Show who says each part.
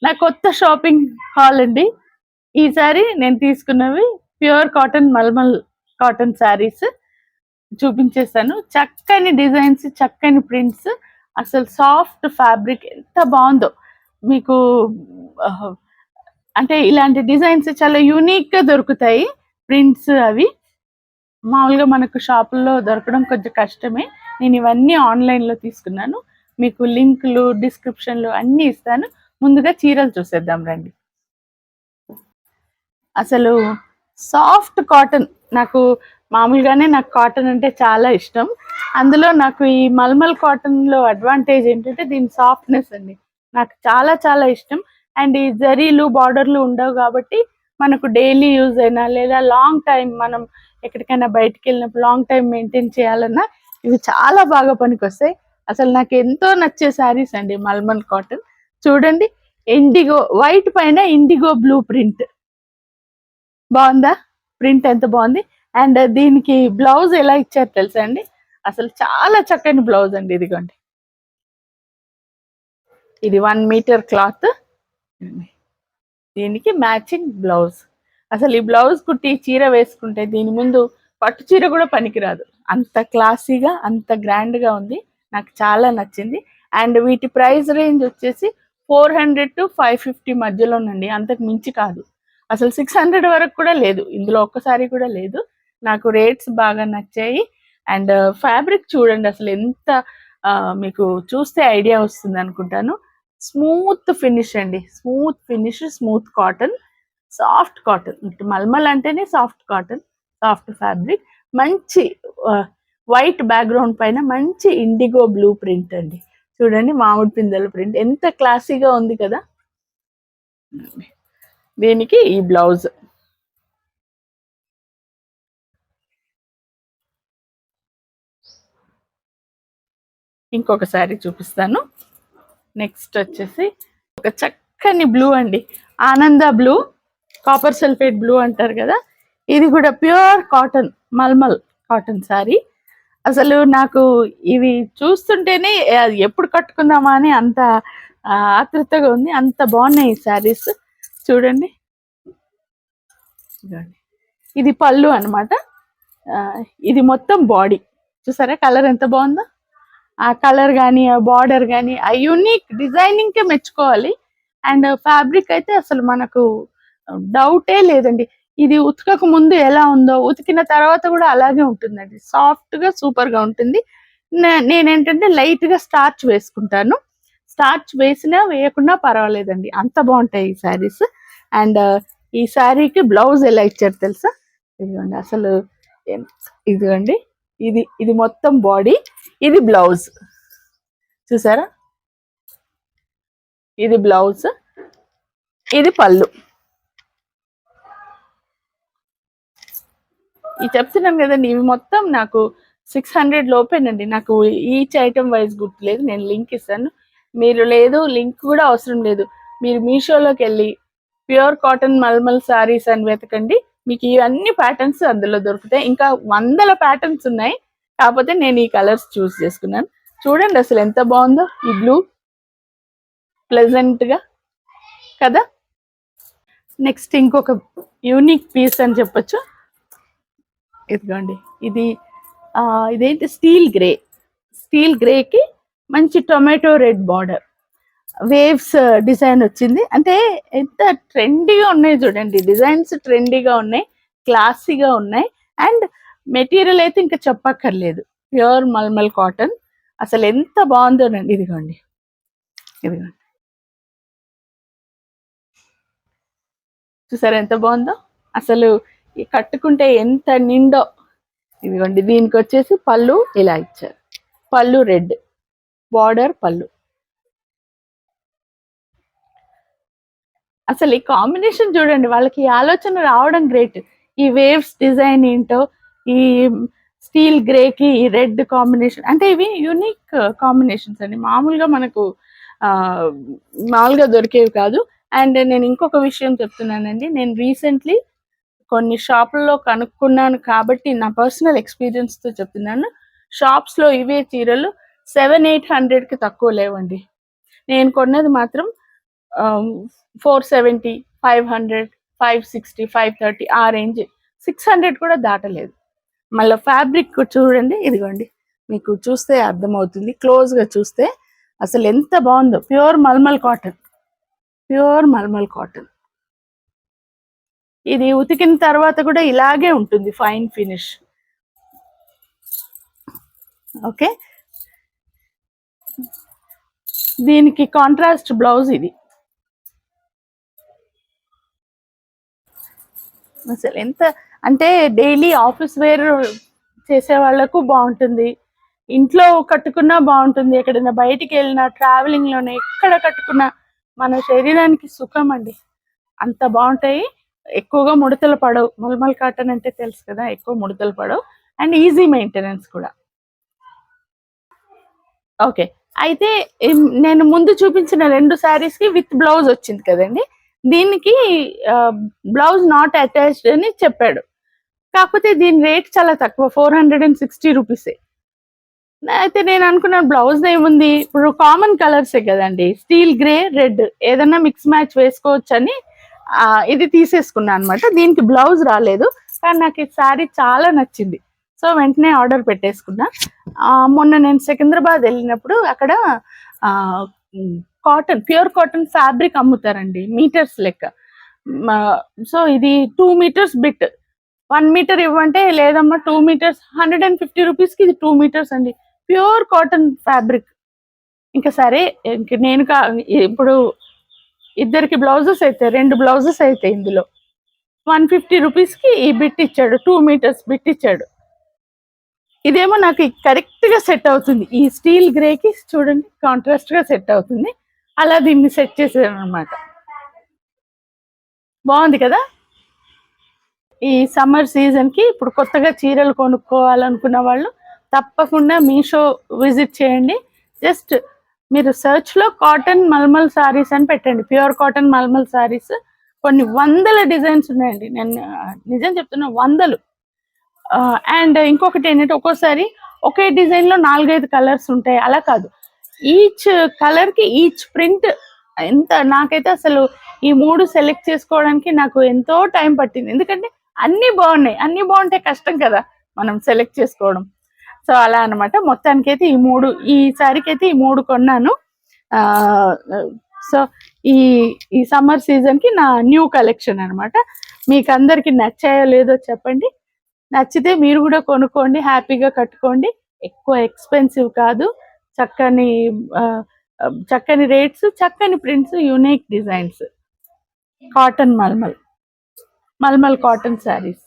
Speaker 1: నా కొత్త shopping hall అండి. ఈసారి నేను తీసుకున్నవి pure cotton mulmul cotton saris చూపించేస్తాను. చక్కని డిజైన్స్, చక్కని ప్రింట్స్, అసలు సాఫ్ట్ ఫ్యాబ్రిక్ ఎంత బాగుందో మీకు. ఆహ్, అంటే ఇలాంటి డిజైన్స్ చాలా యూనిక్ గా దొరుకుతాయి. ప్రింట్స్ అవి మామూలుగా మనకు షాపుల్లో దొరకడం కొంచెం కష్టమే. నేను ఇవన్నీ ఆన్లైన్లో తీసుకున్నాను. మీకు లింకులు డిస్క్రిప్షన్లు అన్నీ ఇస్తాను. ముందుగా చీరలు చూసేద్దాం రండి. అసలు సాఫ్ట్ కాటన్, నాకు మామూలుగానే నాకు కాటన్ అంటే చాలా ఇష్టం. అందులో నాకు ఈ మల్మల్ కాటన్లో అడ్వాంటేజ్ ఏంటంటే దీని సాఫ్ట్నెస్ అండి. నాకు చాలా చాలా ఇష్టం. అండ్ ఈ జరీలు బార్డర్లు ఉండవు కాబట్టి మనకు డైలీ యూజ్ అయినా లేదా లాంగ్ టైం మనం ఎక్కడికైనా బయటికి వెళ్ళినప్పుడు లాంగ్ టైం మెయింటైన్ చేయాలన్నా ఇవి చాలా బాగా పనికొస్తాయి. అసలు నాకు ఎంతో నచ్చే శారీస్ అండి మల్మల్ కాటన్. చూడండి, ఇండిగో వైట్ పైన ఇండిగో బ్లూ ప్రింట్ బాగుందా? ప్రింట్ ఎంత బాగుంది. అండ్ దీనికి బ్లౌజ్ ఎలా ఇచ్చారు తెలుసా అండి? అసలు చాలా చక్కని బ్లౌజ్ అండి. ఇదిగోండి, ఇది 1 మీటర్ క్లాత్, దీనికి మ్యాచింగ్ బ్లౌజ్. అసలు ఈ బ్లౌజ్ కుట్టి చీర వేసుకుంటే దీని ముందు పట్టు చీర కూడా పనికిరాదు. అంత క్లాసీగా, అంత గ్రాండ్గా ఉంది. నాకు చాలా నచ్చింది. అండ్ వీటి ప్రైస్ రేంజ్ వచ్చేసి 400 to 550 మధ్యలోనండి, అంతకు మించి కాదు. అసలు 600 వరకు కూడా లేదు, ఇందులో ఒక్కసారి కూడా లేదు. నాకు రేట్స్ బాగా నచ్చాయి. అండ్ ఫ్యాబ్రిక్ చూడండి అసలు ఎంత మీకు చూస్తే ఐడియా వస్తుంది అనుకుంటాను. స్మూత్ ఫినిష్ అండి, smooth finish, smooth cotton, soft cotton. Mulmul అంటేనే సాఫ్ట్ కాటన్, సాఫ్ట్ ఫ్యాబ్రిక్. మంచి వైట్ బ్యాక్గ్రౌండ్ పైన మంచి ఇండిగో బ్లూ ప్రింట్ అండి. చూడండి, మామిడి పిందెల ప్రింట్ ఎంత క్లాసీగా ఉంది కదా. దీనికి ఈ బ్లౌజ్. ఇంకొకసారి చూపిస్తాను. నెక్స్ట్ వచ్చేసి ఒక చక్కని బ్లూ అండి, ఆనంద బ్లూ, కాపర్ సల్ఫేట్ బ్లూ అంటారు కదా. ఇది కూడా pure cotton mulmul cotton sari. అసలు నాకు ఇవి చూస్తుంటేనే ఎప్పుడు కట్టుకుందామా అని అంత ఆతృతగా ఉంది. అంత బాగున్నాయి ఈ శారీస్. చూడండి, ఇది పళ్ళు అనమాట. ఇది మొత్తం బాడీ. చూసారా కలర్ ఎంత బాగుందో? ఆ కలర్ కానీ, ఆ బార్డర్ కానీ, ఆ యూనిక్ డిజైనింగ్కే మెచ్చుకోవాలి. అండ్ ఫ్యాబ్రిక్ అయితే అసలు మనకు డౌటే లేదండి. ఇది ఉతకక ముందు ఎలా ఉందో ఉతికిన తర్వాత కూడా అలాగే ఉంటుందండి. సాఫ్ట్గా సూపర్గా ఉంటుంది. నేనేంటంటే లైట్గా స్టార్చ్ వేసుకుంటాను. స్టార్చ్ వేసినా వేయకుండా పర్వాలేదండి, అంత బాగుంటాయి ఈ శారీస్. అండ్ ఈ శారీకి బ్లౌజ్ ఎలా ఇచ్చారు తెలుసా? ఇదిగోండి అసలు, ఇదిగోండి, ఇది మొత్తం బాడీ, ఇది బ్లౌజ్. చూసారా, ఇది బ్లౌజ్, ఇది పళ్ళు. ఇది చెప్తున్నాను కదండి, ఇవి మొత్తం నాకు 600 లోపేనండి. నాకు ఈచ్ ఐటమ్ వైజ్ గుర్తులేదు, నేను లింక్ ఇస్తాను. మీరు లేదు, లింక్ కూడా అవసరం లేదు, మీరు మీషోలోకి వెళ్ళి ప్యూర్ కాటన్ మల్మల్ శారీస్ అని వెతకండి. మీకు ఇవన్నీ ప్యాటర్న్స్ అందులో దొరుకుతాయి. ఇంకా వందల ప్యాటర్న్స్ ఉన్నాయి, కాకపోతే నేను ఈ కలర్స్ చూస్ చేసుకున్నాను. చూడండి అసలు ఎంత బాగుందో ఈ బ్లూ, ప్లెజెంట్గా కదా. నెక్స్ట్ ఇంకొక యూనిక్ పీస్ అని చెప్పొచ్చు. ఇదిగోండి, ఇదేంటి, స్టీల్ గ్రే. స్టీల్ గ్రేకి మంచి tomato red border, waves design వచ్చింది. అంటే ఎంత ట్రెండీగా ఉన్నాయి చూడండి, డిజైన్స్ ట్రెండీగా ఉన్నాయి, క్లాసీగా ఉన్నాయి. అండ్ మెటీరియల్ అయితే ఇంకా చెప్పక్కర్లేదు, ప్యూర్ మల్మల్ కాటన్. అసలు ఎంత బాగుందోనండి. ఇదిగోండి, చూసారా ఎంత బాగుందో అసలు. కట్టుకుంటే ఎంత నిండో. ఇదిగోండి, దీనికి వచ్చేసి పళ్ళు ఇలా ఇచ్చారు, పళ్ళు రెడ్ బార్డర్ పళ్ళు. అసలు ఈ కాంబినేషన్ చూడండి, వాళ్ళకి ఆలోచన రావడం గ్రేట్. ఈ వేవ్స్ డిజైన్ ఏంటో, ఈ స్టీల్ గ్రేకి ఈ రెడ్ కాంబినేషన్, అంటే ఇవి యూనిక్ కాంబినేషన్స్ అండి, మామూలుగా మనకు మామూలుగా దొరికేవి కాదు. అండ్ నేను ఇంకొక విషయం చెప్తున్నానండి, నేను రీసెంట్లీ కొన్ని షాపుల్లో కనుక్కున్నాను కాబట్టి నా పర్సనల్ ఎక్స్పీరియన్స్తో చెప్తున్నాను. షాప్స్లో ఇవే చీరలు 700-800కి తక్కువ లేవండి. నేను కొన్నది మాత్రం 470, 500, 560, 530 ఆ రేంజ్, 600 కూడా దాటలేదు. మళ్ళీ ఫ్యాబ్రిక్ చూడండి, ఇదిగోండి మీకు చూస్తే అర్థమవుతుంది, క్లోజ్గా చూస్తే అసలు ఎంత బాగుందో. Pure mulmul cotton, pure mulmul cotton. ఇది ఉతికిన తర్వాత కూడా ఇలాగే ఉంటుంది, ఫైన్ ఫినిష్. ఓకే, దీనికి కాంట్రాస్ట్ బ్లౌజ్ ఇది. అసలు ఎంత అంటే డైలీ ఆఫీస్ వేర్ చేసే వాళ్ళకు బాగుంటుంది, ఇంట్లో కట్టుకున్నా బాగుంటుంది, ఎక్కడైనా బయటికి వెళ్ళినా ట్రావెలింగ్లోనే ఎక్కడ కట్టుకున్నా మన శరీరానికి సుఖం అండి, అంత బాగుంటాయి. ఎక్కువగా ముడతలు పడవు, మల్మల్ కాటన్ అంటే తెలుసు కదా, ఎక్కువ ముడతలు పడవు అండ్ ఈజీ మెయింటెనెన్స్ కూడా. ఓకే, అయితే నేను ముందు చూపించిన 2 శారీస్కి విత్ బ్లౌజ్ వచ్చింది కదండి, దీనికి బ్లౌజ్ నాట్ అటాచ్డ్ అని చెప్పాడు. కాకపోతే దీని రేట్ చాలా తక్కువ, 460 రూపీసే. అయితే నేను అనుకున్నాను బ్లౌజ్ ఏముంది, ఇప్పుడు కామన్ కలర్సే కదండి, స్టీల్ గ్రే రెడ్ ఏదన్నా మిక్స్ మ్యాచ్ వేసుకోవచ్చు అని ఇది తీసేసుకున్నాను అనమాట. దీనికి బ్లౌజ్ రాలేదు, కానీ నాకు ఈ శారీ చాలా నచ్చింది, సో వెంటనే ఆర్డర్ పెట్టేసుకున్నా. మొన్న నేను సికింద్రాబాద్ వెళ్ళినప్పుడు అక్కడ కాటన్, ప్యూర్ కాటన్ ఫ్యాబ్రిక్ అమ్ముతారండి మీటర్స్ లెక్క. సో ఇది 2 మీటర్స్ బిట్, 1 మీటర్ ఇవ్వంటే లేదమ్మా 2 మీటర్స్ 150 రూపీస్కి, ఇది 2 మీటర్స్ అండి, ప్యూర్ కాటన్ ఫ్యాబ్రిక్. ఇంకా సరే, ఇంక నేను ఇప్పుడు ఇద్దరికి బ్లౌజెస్ అయితే 2 బ్లౌజెస్ అయితే ఇందులో 150 రూపీస్కి ఈ బిట్ ఇచ్చాడు, 2 మీటర్స్ బిట్ ఇచ్చాడు. ఇదేమో నాకు కరెక్ట్గా సెట్ అవుతుంది, ఈ స్టీల్ గ్రేకి చూడండి కాంట్రాస్ట్గా సెట్ అవుతుంది, అలా దీన్ని సెట్ చేసాను అనమాట. బాగుంది కదా. ఈ సమ్మర్ సీజన్కి ఇప్పుడు కొత్తగా చీరలు కొనుక్కోవాలనుకున్న వాళ్ళు తప్పకుండా మీషో విజిట్ చేయండి. జస్ట్ మీరు సెర్చ్లో కాటన్ మల్మల్ సారీస్ అని పెట్టండి, ప్యూర్ కాటన్ మల్మల్ సారీస్, కొన్ని వందల డిజైన్స్ ఉన్నాయండి, నేను నిజం చెప్తున్నా, వందలు. అండ్ ఇంకొకటి ఏంటంటే ఒక్కోసారి ఒకే డిజైన్లో 4-5 కలర్స్ ఉంటాయి, అలా కాదు, ఈచ్ కలర్కి ఈచ్ ప్రింట్. నాకైతే అసలు ఈ 3 సెలెక్ట్ చేసుకోవడానికి నాకు ఎంతో టైం పట్టింది, ఎందుకంటే అన్నీ బాగున్నాయి, అన్నీ బాగుంటే కష్టం కదా మనం సెలెక్ట్ చేసుకోవడం. సో అలా అనమాట, మొత్తానికైతే ఈ సారీకి అయితే ఈ 3 కొన్నాను. సో ఈ సమ్మర్ సీజన్కి నా న్యూ కలెక్షన్ అనమాట. మీకు అందరికి నచ్చాయో లేదో చెప్పండి, నచ్చితే మీరు కూడా కొనుక్కోండి, హ్యాపీగా కట్టుకోండి. ఎక్కువ ఎక్స్పెన్సివ్ కాదు, చక్కని రేట్స్, చక్కని prints, unique designs, cotton mulmul cotton saris.